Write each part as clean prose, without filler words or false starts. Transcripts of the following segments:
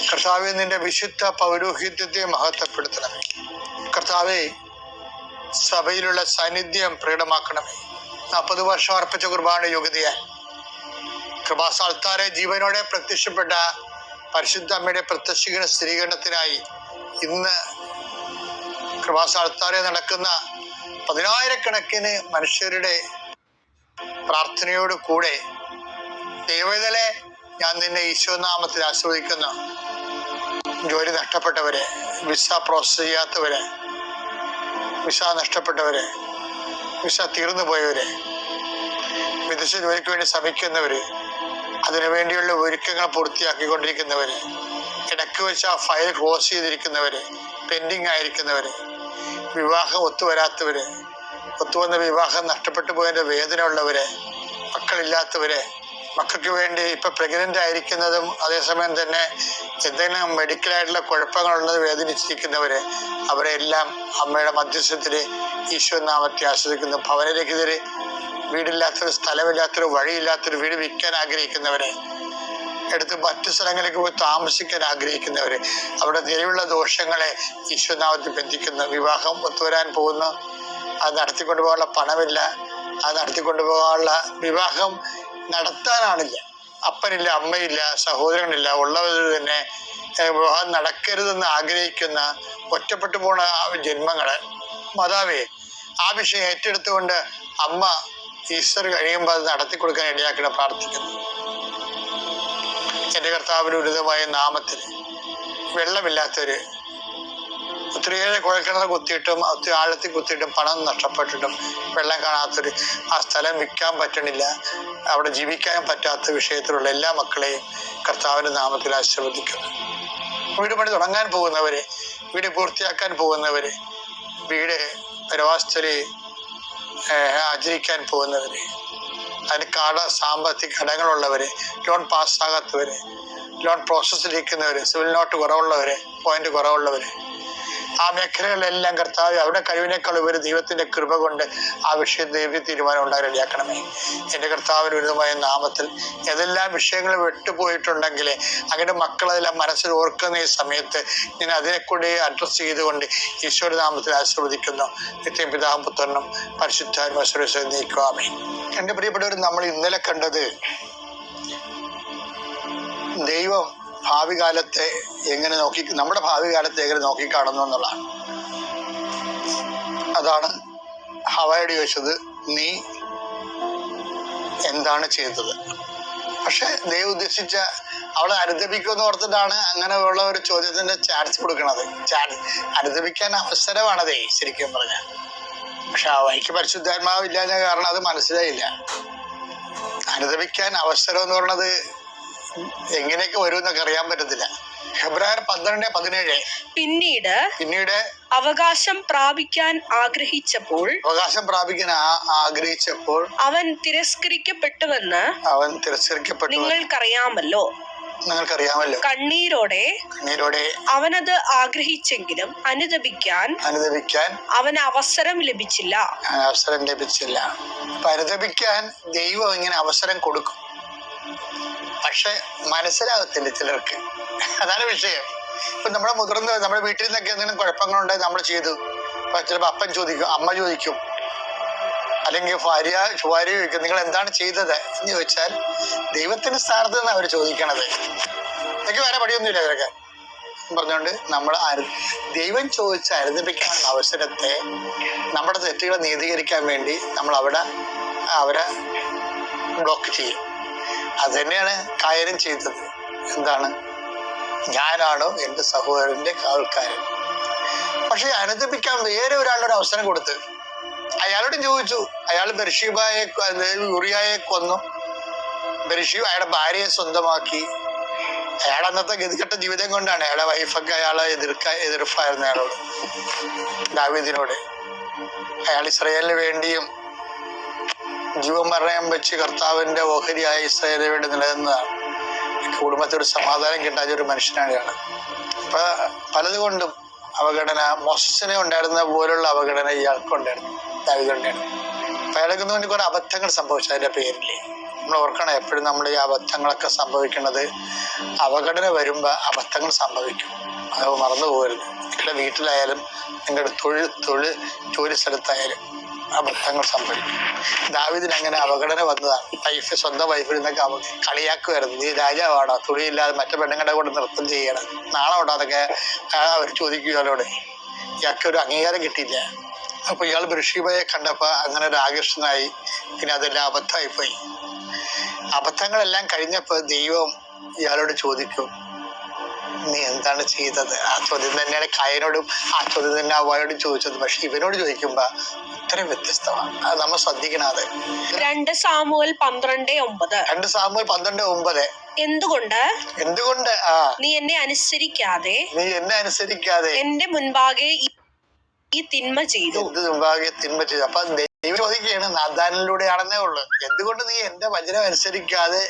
കർത്താവെ, നിന്റെ വിശുദ്ധ പൗരോഹിത്യത്തെ മഹത്വപ്പെടുത്തണമേ. കർത്താവെ, സഭയിലുള്ള സാന്നിധ്യം പ്രകടമാക്കണമേ. 40 വർഷം അർപ്പിച്ച കുർബാന യോഗ്യതയാൽ കൃപാസാൽത്താരെ ജീവനോടെ പ്രത്യക്ഷപ്പെട്ട പരിശുദ്ധ അമ്മയുടെ പ്രത്യക്ഷീകരണ സ്ഥിരീകരണത്തിനായി ഇന്ന് കൃപാസാൽത്താരെ നടക്കുന്ന 10,000-കണക്കിന് മനുഷ്യരുടെ പ്രാർത്ഥനയോട് കൂടെ ദൈവവേദനെ ഞാൻ നിന്നെ ഈശോനാമത്തിൽ ആസ്വദിക്കുന്നു. ജോലി നഷ്ടപ്പെട്ടവരെ, വിസ പ്രോസസ് ചെയ്യാത്തവരെ, വിസ നഷ്ടപ്പെട്ടവരെ, വിസ തീർന്നു പോയവരെ, വിദേശ ജോലിക്ക് വേണ്ടി ശ്രമിക്കുന്നവര്, അതിനുവേണ്ടിയുള്ള ഒരുക്കങ്ങൾ പൂർത്തിയാക്കിക്കൊണ്ടിരിക്കുന്നവര്, ഇടയ്ക്ക് വെച്ച് ആ ഫയൽ ക്ലോസ് ചെയ്തിരിക്കുന്നവര്, പെൻഡിങ് ആയിരിക്കുന്നവര്, വിവാഹം ഒത്തുവരാത്തവര്, ഒത്തുവന്ന വിവാഹം നഷ്ടപ്പെട്ടു പോയതിൻ്റെ വേദന ഉള്ളവര്, മക്കളില്ലാത്തവര്, മക്കൾക്ക് വേണ്ടി ഇപ്പം പ്രഗ്നൻ്റ് ആയിരിക്കുന്നതും അതേസമയം തന്നെ എന്തെങ്കിലും മെഡിക്കലായിട്ടുള്ള കുഴപ്പങ്ങളുള്ളത് വേദനിച്ചിരിക്കുന്നവര്, അവരെല്ലാം അമ്മയുടെ മധ്യസ്ഥത്തിൽ ഈശോനാമത്തെ ആസ്വദിക്കുന്നു. ഭവനരഹിതര്, വീടില്ലാത്തൊരു, സ്ഥലമില്ലാത്തൊരു, വഴിയില്ലാത്തൊരു വീട് വിൽക്കാൻ ആഗ്രഹിക്കുന്നവരെ, എടുത്ത് മറ്റു സ്ഥലങ്ങളിലേക്ക് പോയി താമസിക്കാൻ ആഗ്രഹിക്കുന്നവര്, അവിടെ നിലവിലുള്ള ദോഷങ്ങളെ ഈശോനാമത്തിൽ ബന്ധിക്കുന്നു. വിവാഹം ഒത്തുവരാൻ പോകുന്നു, അത് നടത്തിക്കൊണ്ടുപോകാനുള്ള പണമില്ല, അത് നടത്തിക്കൊണ്ടുപോകാനുള്ള വിവാഹം നടത്താനാണില്ല, അപ്പനില്ല, അമ്മയില്ല, സഹോദരനില്ല, ഉള്ളവർ തന്നെ വിവാഹം നടക്കരുതെന്ന് ആഗ്രഹിക്കുന്ന ഒറ്റപ്പെട്ടു പോണ ജന്മങ്ങള്, മാതാവേ, ആ വിഷയം ഏറ്റെടുത്തുകൊണ്ട് അമ്മ ഈസ്റ്റർ കഴിയുമ്പോൾ അത് നടത്തി കൊടുക്കാൻ ഇടയാക്കണം പ്രാർത്ഥിക്കുന്നു. എൻ്റെ കർത്താവിൻ്റെ ഉന്നതമായ നാമത്തിൽ വെള്ളമില്ലാത്തവര്, ഒത്തിരിയേറെ കുഴൽക്കിണർ കുത്തിയിട്ടും ഒത്തിരി ആഴത്തിൽ കുത്തിയിട്ടും പണം നഷ്ടപ്പെട്ടിട്ടും വെള്ളം കാണാത്തൊരു, ആ സ്ഥലം വിൽക്കാൻ പറ്റണില്ല, അവിടെ ജീവിക്കാൻ പറ്റാത്ത വിഷയത്തിലുള്ള എല്ലാ മക്കളെയും കർത്താവിൻ്റെ നാമത്തിൽ ആശീർവദിക്കുന്നു. വീട് പണി തുടങ്ങാൻ പോകുന്നവര്, വീട് പൂർത്തിയാക്കാൻ പോകുന്നവര്, വീട് പരവാസത്തില് ആചരിക്കാൻ പോകുന്നവര്, അതിന് സാമ്പത്തിക ഘടകങ്ങളുള്ളവര്, ലോൺ പാസ്സാകാത്തവര്, ലോൺ പ്രോസസ്സിലിരിക്കുന്നവര്, സിവിൽ നോട്ട് കുറവുള്ളവര്, പോയിന്റ് കുറവുള്ളവര്, ആ മേഖലകളിലെല്ലാം കർത്താവ് അവിടെ കഴിവിനേക്കാൾ ഉപരി ദൈവത്തിന്റെ കൃപ കൊണ്ട് ആ വിഷയം ദൈവ തീരുമാനം ഉണ്ടാകണമേ. എൻ്റെ കർത്താവിന് ഉന്നതമായ നാമത്തിൽ ഏതെല്ലാം വിഷയങ്ങൾ വിട്ടുപോയിട്ടുണ്ടെങ്കിൽ അങ്ങനെ മക്കളതെല്ലാം മനസ്സിൽ ഓർക്കുന്ന ഈ സമയത്ത് ഞാൻ അതിനെ കൂടി അഡ്രസ്സ് ചെയ്തുകൊണ്ട് ഈശോയുടെ നാമത്തിൽ ആശീർവദിക്കുന്നു. നിത്യം പിതാവും പുത്രനും പരിശുദ്ധാത്മാവിനെ നീക്കുവാമേ. എൻ്റെ പ്രിയപ്പെട്ടവർ, നമ്മൾ ഇന്നലെ കണ്ടത് ദൈവം ഭാവി കാലത്തെ എങ്ങനെ നമ്മുടെ ഭാവി കാലത്തെ എങ്ങനെ നോക്കിക്കാണുന്നു എന്നുള്ളതാണ്. അതാണ് ഹവയോട് ചോദിച്ചത്, നീ എന്താണ് ചെയ്തത്? പക്ഷെ ദൈവം ഉദ്ദേശിച്ച അവളെ അനുദപിക്കുമെന്ന് ഓർത്തിട്ടാണ് അങ്ങനെയുള്ള ഒരു ചോദ്യത്തിന്റെ ചാൻസ് കൊടുക്കണത്. അനുദപിക്കാൻ അവസരമാണതേ ശരിക്കും പറഞ്ഞാൽ. പക്ഷെ അവയ്ക്ക് പരിശുദ്ധാത്മാവ് ഇല്ലാഞ്ഞ കാരണം അത് മനസ്സിലായില്ല. അനുദപിക്കാൻ അവസരം എന്ന് പറയുന്നത് എങ്ങനെയൊക്കെ വരും എന്നൊക്കെ അറിയാൻ പറ്റത്തില്ല. ഹെബ്രായർ 12:17 പിന്നീട് അവകാശം പ്രാപിക്കാൻ ആഗ്രഹിച്ചപ്പോൾ അവൻ തിരസ്കരിക്കപ്പെട്ടുവെന്ന് നിങ്ങൾക്കറിയാമല്ലോ. കണ്ണീരോടെ അവനത് ആഗ്രഹിച്ചെങ്കിലും അനുദപിക്കാൻ അവന് അവസരം ലഭിച്ചില്ല. അനുദപിക്കാൻ ദൈവം ഇങ്ങനെ അവസരം കൊടുക്കും, പക്ഷെ മനസ്സിലാകത്തില്ല ചിലർക്ക്. അതാണ് വിഷയം. ഇപ്പൊ നമ്മുടെ നമ്മുടെ വീട്ടിൽ നിന്നൊക്കെ എന്തെങ്കിലും കുഴപ്പങ്ങളുണ്ടായി നമ്മൾ ചെയ്തു, ചിലപ്പോൾ അപ്പൻ ചോദിക്കും, അമ്മ ചോദിക്കും, അല്ലെങ്കിൽ ഭാര്യ ചോദിക്കും, നിങ്ങൾ എന്താണ് ചെയ്തത് എന്ന് ചോദിച്ചാൽ ദൈവത്തിന്റെ സ്ഥാനത്ത് നിന്നാണ് അവർ ചോദിക്കണത്. എനിക്ക് വേറെ പടിയൊന്നുമില്ല ഇവരൊക്കെ പറഞ്ഞുകൊണ്ട് നമ്മൾ ദൈവം ചോദിച്ച അനുദപിക്കാനുള്ള അവസരത്തെ നമ്മുടെ തെറ്റുകളെ നീതീകരിക്കാൻ വേണ്ടി നമ്മൾ അവരെ ബ്ലോക്ക് ചെയ്യും. അത് തന്നെയാണ് കായനും ചെയ്തത്. എന്താണ്? ഞാനാണോ എൻ്റെ സഹോദരന്റെ കാവൽക്കാരൻ? പക്ഷെ അനുദപിക്കാൻ വേറെ ഒരാളൊരു അവസരം കൊടുത്ത് അയാളോടും ചോദിച്ചു. അയാൾ ബെർഷീബയെ യൂറിയായെ കൊന്നു, അയാളുടെ ഭാര്യയെ സ്വന്തമാക്കി. അയാൾ അന്നത്തെ ഗതികെട്ട ജീവിതം കൊണ്ടാണ്. അയാളുടെ വൈഫൊക്കെ അയാളെ എതിർപ്പായിരുന്നു അയാളോട്, ദാവീദിനോട്. അയാൾ ഇസ്രായേലിന് വേണ്ടിയും ജീവമരണം വെച്ച് കർത്താവിന്റെ ഓഹരിയായ ഇസ്രായേലിന് വേണ്ടി നിലനിന്നതാണ്. കുടുംബത്തിൽ ഒരു സമാധാനം കിട്ടാത്ത ഒരു മനുഷ്യനാണ് ഇയാൾ. അപ്പൊ പലതുകൊണ്ടും അവഗണന, മോസസിനെ ഉണ്ടായിരുന്ന പോലുള്ള അവഗണന ഇയാൾക്കുണ്ടായിരുന്നു, ദാവീദിനുണ്ടായിരുന്നു. അപ്പൊ അയാൾക്ക് വേണ്ടി കുറെ അബദ്ധങ്ങൾ സംഭവിച്ചു അതിന്റെ പേരിൽ. നമ്മൾ ഓർക്കണം, എപ്പോഴും നമ്മൾ ഈ അബദ്ധങ്ങളൊക്കെ സംഭവിക്കുന്നത് അവഗണന വരുമ്പോൾ അബദ്ധങ്ങൾ സംഭവിക്കും. അത് മറന്നു പോകരുത്. നിങ്ങളുടെ വീട്ടിലായാലും നിങ്ങളുടെ ജോലി സ്ഥലത്തായാലും അബദ്ധങ്ങൾ സംഭവിക്കും. ദാവീദിന് അങ്ങനെ അവഗണന വന്നതാണ്. സ്വന്തം വൈഫിൽ നിന്നൊക്കെ കളിയാക്കുമായിരുന്നു. നീ രാജാവാണോ, തുണിയില്ലാതെ മറ്റു പെണ്ണുങ്ങളുടെ കൂടെ നൃത്തം ചെയ്യണം, നാളെ ഉണ്ടോ അതൊക്കെ അവർ ചോദിക്കുകയോടെ. ഇയാൾക്ക് ഒരു അംഗീകാരം കിട്ടിയില്ല. അപ്പൊ ഇയാൾ ബർഷീബയെ കണ്ടപ്പോ അങ്ങനെ ഒരു ആകർഷണമായി. പിന്നെ അതെല്ലാം അബദ്ധമായിപ്പോയി. അബദ്ധങ്ങളെല്ലാം കഴിഞ്ഞപ്പോ ദൈവം ഇയാളോട് ചോദിക്കും, നീ എന്താണ് ചെയ്തത്? ആ ചോദ്യം തന്നെയാണ് കായനോടും ആ ചോദ്യം തന്നെ അവയോടും ചോദിച്ചത്. പക്ഷെ ഇവനോട് ചോദിക്കുമ്പോ ഉത്തരം വ്യത്യസ്തമാണ്. അത് നമ്മൾ ശ്രദ്ധിക്കണം. അത് 2 സാമുവേൽ 12:9. 2 സാമുവേൽ 12:9. എന്തുകൊണ്ട് നീ എന്നെ അനുസരിക്കാതെ എന്റെ മുൻപാകെ ഈ തിന്മ ചെയ്തു. അപ്പൊ ദൈവം ചോദിക്കുകയാണ്, നാഥാനിലൂടെയാണെന്നേ ഉള്ളു, എന്തുകൊണ്ട് നീ എന്റെ വചനം അനുസരിക്കാതെ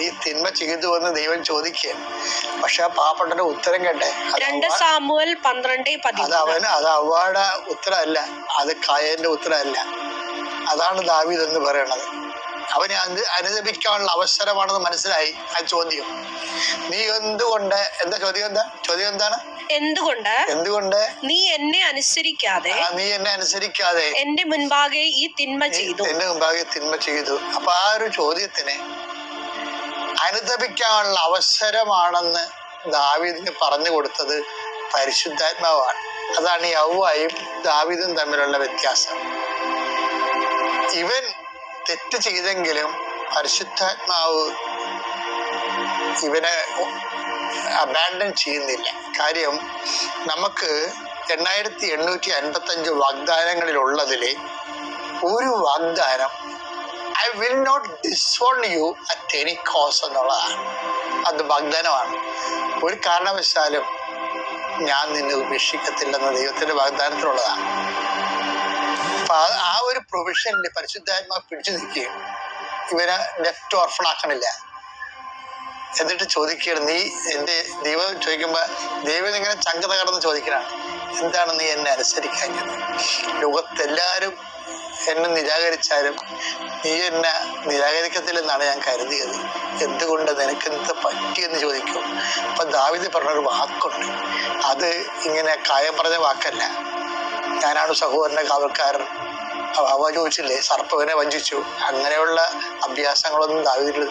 ഈ തിന്മ ചെയ്തു എന്ന് ദൈവം ചോദിക്കുകയാണ്. പക്ഷെ ആ പാവപ്പെട്ട ഉത്തരം കേട്ടെ, 2 സാമുവേൽ 12:13. അത് അവ്വയുടെ ഉത്തരമല്ല, അത് കായന്റെ ഉത്തരമല്ല. അതാണ് ദാവീദ് എന്ന് പറയണത്. അവനെ അനുദപിക്കാനുള്ള അവസരമാണെന്ന് മനസ്സിലായി. ആ ചോദ്യം, നീ എന്തുകൊണ്ട്, എന്താ ചോദ്യം എന്താണ്? എന്തുകൊണ്ട് നീ എന്നെ അനുസരിക്കാതെ എന്റെ മുൻപാകെ ഈ തിന്മ ചെയ്തു. അപ്പൊ ആ ഒരു ചോദ്യത്തിന് അനുദപിക്കാനുള്ള അവസരമാണെന്ന് ദാവീദിന് പറഞ്ഞു കൊടുത്തത് പരിശുദ്ധാത്മാവാണ്. അതാണ് ഈ യൗവയും ദാവീദും തമ്മിലുള്ള വ്യത്യാസം. ഇവൻ തെറ്റ് ചെയ്തെങ്കിലും പരിശുദ്ധാത്മാവ് ഇവനെ അബാൻഡൻ ചെയ്യുന്നില്ല. കാര്യം, നമുക്ക് 8855 വാഗ്ദാനങ്ങളിലുള്ളതിൽ ഒരു വാഗ്ദാനം I will not disown you at any cost എന്നുള്ളതാണ്. അത് വാഗ്ദാനമാണ്. ഒരു കാരണവശാലും ഞാൻ നിന്നെ ഉപേക്ഷിക്കത്തില്ലെന്ന ദൈവത്തിന്റെ വാഗ്ദാനത്തിലുള്ളതാണ്. അപ്പൊ ആ ഒരു പ്രൊവിഷനിൽ പരിശുദ്ധാത്മാവ് പിടിച്ചു നിൽക്കുകയും ഇവനെ ലെഫ്റ്റ് ഓർഫണാക്കണില്ല. എന്നിട്ട് ചോദിക്കുകയാണ്, നീ എന്റെ ദൈവം ചോദിക്കുമ്പോ ദൈവം ഇങ്ങനെ ചങ്ക തകർന്ന് ചോദിക്കലാണ്, എന്താണ് നീ എന്നെ അനുസരിക്കാഞ്ഞത്? ലോകത്തെല്ലാരും എന്നെ നിരാകരിച്ചാലും നീ എന്നെ നിരാകരിക്കത്തില്ലെന്നാണ് ഞാൻ കരുതിയത്. എന്തുകൊണ്ട്, നിനക്ക് എന്ത് പറ്റിയെന്ന് ചോദിക്കും. അപ്പൊ ദാവീദ് പറഞ്ഞൊരു വാക്കുണ്ട്. അത് ഇങ്ങനെ കായം പറഞ്ഞ വാക്കല്ല. ഞാനാണ് സഹോദരന്റെ കാവൽക്കാരൻ. അവ ചോദിച്ചില്ലേ, സർപ്പവിനെ വഞ്ചിച്ചു. അങ്ങനെയുള്ള അഭ്യാസങ്ങളൊന്നും ദാവീദിൽ,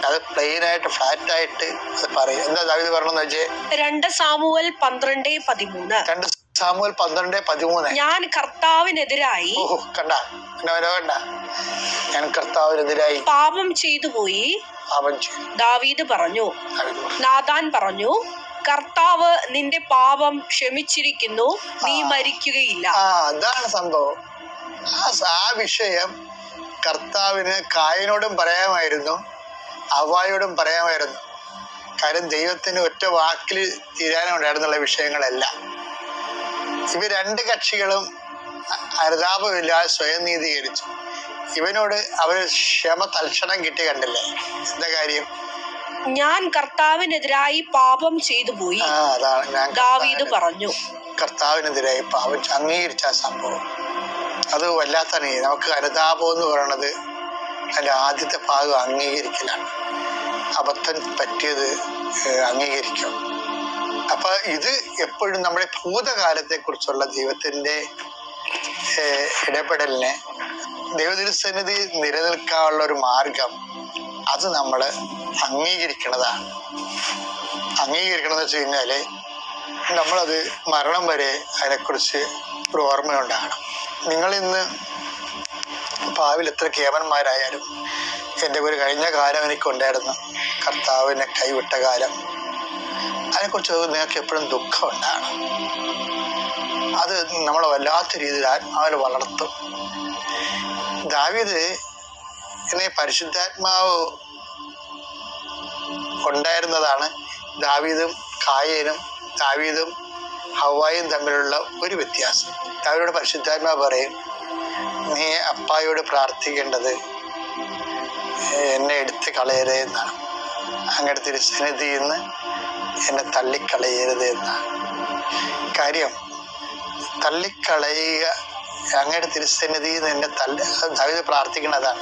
അത് പ്ലെയിനായിട്ട് ഫ്ലാറ്റായിട്ട് അത് പറയും. എന്താ ദാവീദ് പറയണെന്ന് വെച്ചേ? 2 സാമുവേൽ 12:13. 2 സാമുവേൽ 12:13. ഞാൻ കർത്താവിനെതിരായി ഞാൻ കർത്താവിനെതിരായി പാപം ചെയ്തു പോയി. ദാവീദ് പറഞ്ഞു. നാഥാൻ പറഞ്ഞു, കർത്താവ് നിന്റെ പാപം ക്ഷമിച്ചിരിക്കുന്നു, നീ മരിക്കുകയില്ല. അതാണ് സംഭവം. ആ വിഷയം കർത്താവിന് കായനോടും പറയാമായിരുന്നു, അവ്വായോടും പറയാമായിരുന്നു. കാര്യം ദൈവത്തിന് ഒറ്റ വാക്കിൽ തീരാനുണ്ടായിരുന്നുള്ള വിഷയങ്ങളെല്ലാം. ഇവർ 2 കക്ഷികളും അനുതാപമില്ലാതെ സ്വയം നീതീകരിച്ചു. ഇവനോട് അവർ തൽക്ഷണം കിട്ടി. കണ്ടില്ലേ എന്താ കാര്യം? ഞാൻ കർത്താവിനെതിരായി പാപം ചെയ്തു പോയി. ദാവീദ് പറഞ്ഞു. കർത്താവിനെതിരായി പാപം അംഗീകരിച്ച സംഭവം അത് വല്ലാത്താണ്. നമുക്ക് അനുതാപം എന്ന് പറയണത് അതിൻ്റെ ആദ്യത്തെ ഭാഗം അംഗീകരിക്കലാണ്. അബദ്ധം പറ്റിയത് അംഗീകരിക്കും. അപ്പൊ ഇത് എപ്പോഴും നമ്മുടെ ഭൂതകാലത്തെ കുറിച്ചുള്ള ദൈവത്തിന്റെ ഇടപെടലിനെ, ദൈവതിരുസന്നിധി നിലനിൽക്കാനുള്ള ഒരു മാർഗം, അത് നമ്മൾ അംഗീകരിക്കണതാണ്. അംഗീകരിക്കണമെന്ന് വെച്ച് കഴിഞ്ഞാല് നമ്മളത് മരണം വരെ അതിനെക്കുറിച്ച് ഒരു ഓർമ്മയുണ്ടാകണം. നിങ്ങളിന്ന് ഭാവിയിൽ എത്ര കേവന്മാരായാലും, എൻ്റെ ഒരു കഴിഞ്ഞ കാലം എനിക്കുണ്ടായിരുന്നു, കർത്താവിനെ കൈവിട്ട കാലം. അതിനെക്കുറിച്ച് നിങ്ങൾക്ക് എപ്പോഴും ദുഃഖം ഉണ്ടാകണം. അത് നമ്മളെ വല്ലാത്ത രീതിയിൽ ആത്മാവിൽ വളർത്തും. ദാവീദ് എന്നെ പരിശുദ്ധാത്മാവ് ഉണ്ടായിരുന്നതാണ് ദാവീദും കായേനും ദാവീദും ഹവ്വായും തമ്മിലുള്ള ഒരു വ്യത്യാസം. ദാവീദോട് പരിശുദ്ധാത്മാവ് പറയും, നീ അപ്പായോട് പ്രാർത്ഥിക്കേണ്ടത് എന്നെ എടുത്ത് കളയരുത് എന്നാണ്. അങ്ങയുടെ തിരുസന്നിധിയിൽ നിന്ന് എന്നെ തള്ളിക്കളയരുത് എന്നാണ്. കാര്യം, തള്ളിക്കളയുക, അങ്ങയുടെ തിരുസന്നിധിയിൽ നിന്ന് എന്നെ ദാവീദ് പ്രാർത്ഥിക്കുന്നതാണ്.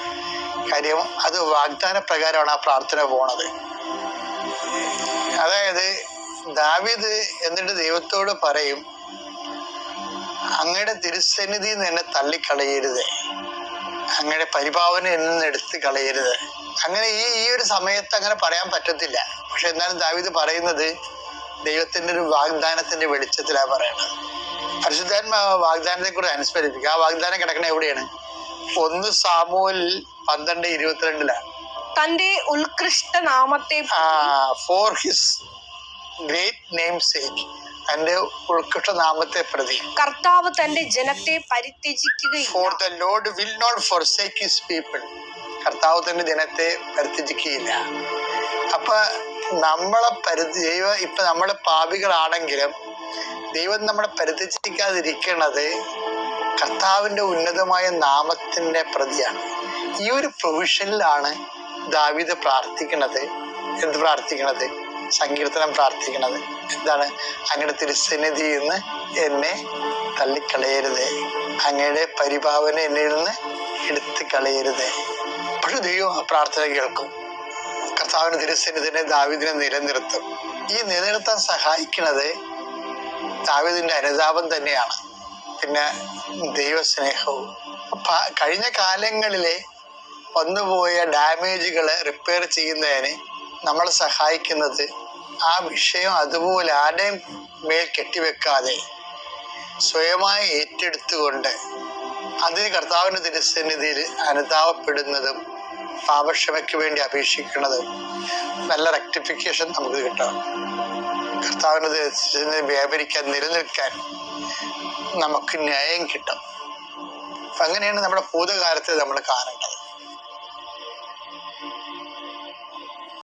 കാര്യം അത് വാഗ്ദാന പ്രകാരമാണ് ആ പ്രാർത്ഥന പോണത്. അതായത് ദാവീദ് എന്നിട്ട് ദൈവത്തോട് പറയും, അങ്ങയുടെ തിരുസന്നിധി എന്നെ തള്ളിക്കളയരുത്, അങ്ങയുടെ പരിപാവന എന്ന് എടുത്ത് കളയരുത്. അങ്ങനെ ഈ ഒരു സമയത്ത് അങ്ങനെ പറയാൻ പറ്റത്തില്ല. പക്ഷെ എന്നാലും ദാവീദ് പറയുന്നത് ദൈവത്തിന്റെ ഒരു വാഗ്ദാനത്തിന്റെ വെളിച്ചത്തിലാണ് പറയണത്. പരിശുദ്ധാത്മാവ് വാഗ്ദാനത്തെ കുറിച്ച് അനുസ്മരിപ്പിക്കുക. ആ വാഗ്ദാനം കിടക്കണ എവിടെയാണ്? 1 സാമുവേൽ 12:22 തന്റെ ഉത്കൃഷ്ട നാമത്തെ for his great name sake, തന്റെ ഉത്കൃഷ്ട നാമത്തെ പ്രതി കർത്താവ് തന്റെ ജനത്തെ പരിത്യജിക്കുകയില്ല. For the Lord will not forsake his people, കർത്താവ് തന്റെ ജനത്തെ പരിത്യജിക്കുകയില്ല. അപ്പൊ നമ്മളെ ദൈവം ഇപ്പൊ നമ്മള് പാപികളാണെങ്കിലും ദൈവം നമ്മളെ പരിത്യജിക്കാതിരിക്കണത് കർത്താവിന്റെ ഉന്നതമായ നാമത്തിന്റെ പ്രതിയാണ്. ഈ ഒരു പ്രൊവിഷനിലാണ് ദാവീദ് പ്രാർത്ഥിക്കണത്. എന്ത് പ്രാർത്ഥിക്കണത്? സങ്കീർത്തനം പ്രാർത്ഥിക്കണത് എന്താണ്? അങ്ങയുടെ തിരുസന്നിധിയിൽ നിന്ന് എന്നെ തള്ളിക്കളയരുത്, അങ്ങയുടെ പരിപാവന എന്നിൽ നിന്ന് എടുത്ത് കളയരുത്. പക്ഷെ ദൈവം ആ പ്രാർത്ഥന കേൾക്കും. കർത്താവിന്റെ തിരുസന്നിധിനെ ദാവീദിനെ നിലനിർത്തും. ഈ നിലനിർത്താൻ സഹായിക്കുന്നത് ദാവീദിന്റെ അനുതാപം തന്നെയാണ്, പിന്നെ ദൈവസ്നേഹവും. കഴിഞ്ഞ കാലങ്ങളിലെ വന്നുപോയ ഡാമേജുകളെ റിപ്പയർ ചെയ്യുന്നതിന് നമ്മളെ സഹായിക്കുന്നത് ആ വിഷയം അതുപോലെ ആരുടെയും മേൽ കെട്ടിവെക്കാതെ സ്വയമായി ഏറ്റെടുത്തുകൊണ്ട് അതിന് കർത്താവിന്റെ തിരുസന്നിധിയിൽ അനുതാപപ്പെടുന്നതും പാപക്ഷമയ്ക്ക് വേണ്ടി അപേക്ഷിക്കുന്നതും നല്ല റെക്ടിഫിക്കേഷൻ നമുക്ക് കിട്ടണം. കർത്താവിന്റെ തിരുസന്നിധി വ്യാപരിക്കാൻ നിലനിൽക്കാൻ നമുക്ക് ന്യായം കിട്ടും. അങ്ങനെയാണ് നമ്മുടെ ഭൂതകാലത്തെ നമ്മൾ കാണേണ്ടത്.